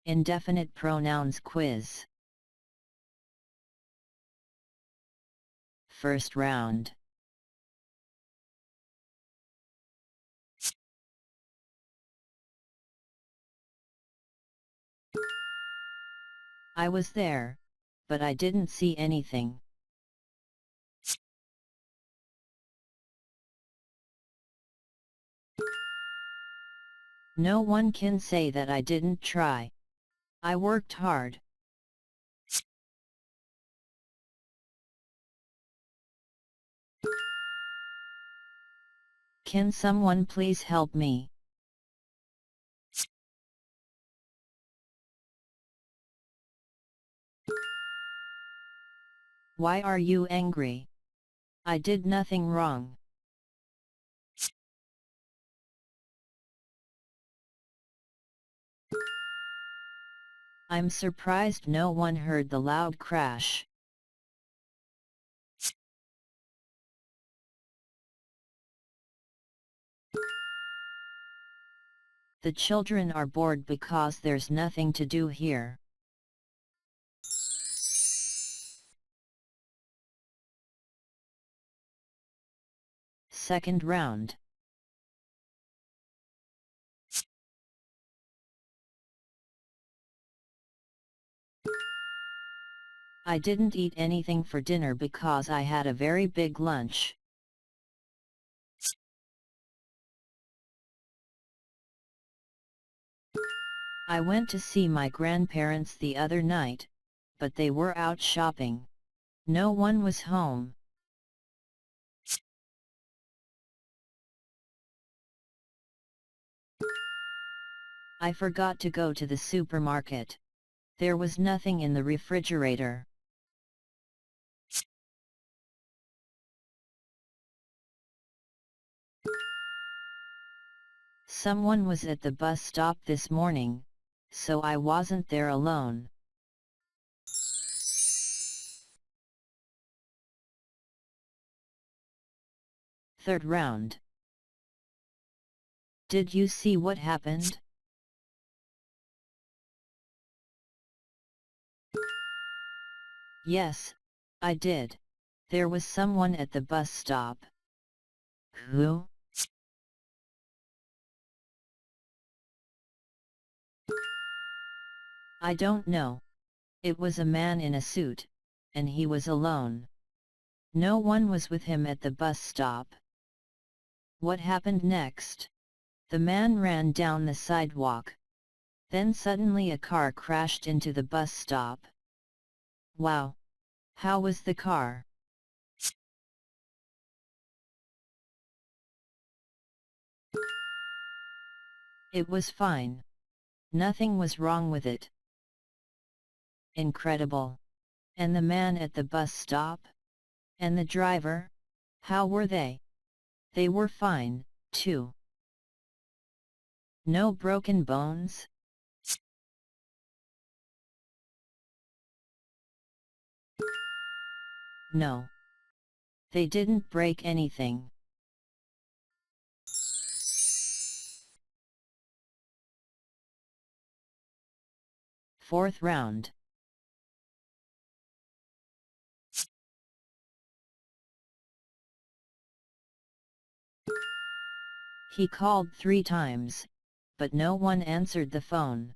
Indefinite Pronouns Quiz. First round. I was there, but I didn't see anything. No one can say that I didn't try. I worked hard. Can someone please help me? Why are you angry? I did nothing wrong. I'm surprised no one heard the loud crash. The children are bored because there's nothing to do here. Second round. I didn't eat anything for dinner because I had a very big lunch. I went to see my grandparents the other night, but they were out shopping. No one was home. I forgot to go to the supermarket. There was nothing in the refrigerator. Someone was at the bus stop this morning, so I wasn't there alone. Third round. Did you see what happened? Yes, I did. There was someone at the bus stop. Who? I don't know. It was a man in a suit, and he was alone. No one was with him at the bus stop. What happened next? The man ran down the sidewalk. Then suddenly a car crashed into the bus stop. Wow! How was the car? It was fine. Nothing was wrong with it. Incredible! And the man at the bus stop? And the driver? How were they? They were fine, too. No broken bones? No. They didn't break anything. Fourth round. He called 3 times, but no one answered the phone.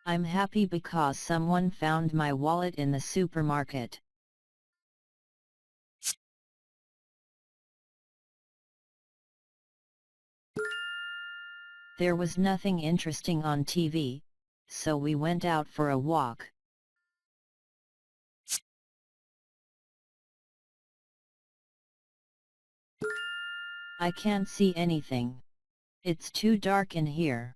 I'm happy because someone found my wallet in the supermarket. There was nothing interesting on TV, so we went out for a walk. I can't see anything. It's too dark in here.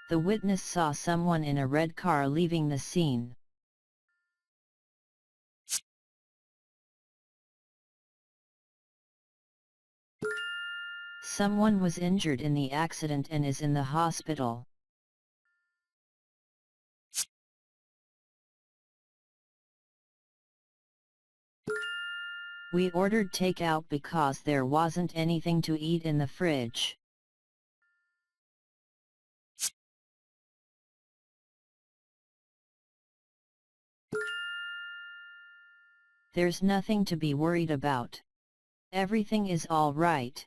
The witness saw someone in a red car leaving the scene. Someone was injured in the accident and is in the hospital. We ordered takeout because there wasn't anything to eat in the fridge. There's nothing to be worried about. Everything is all right.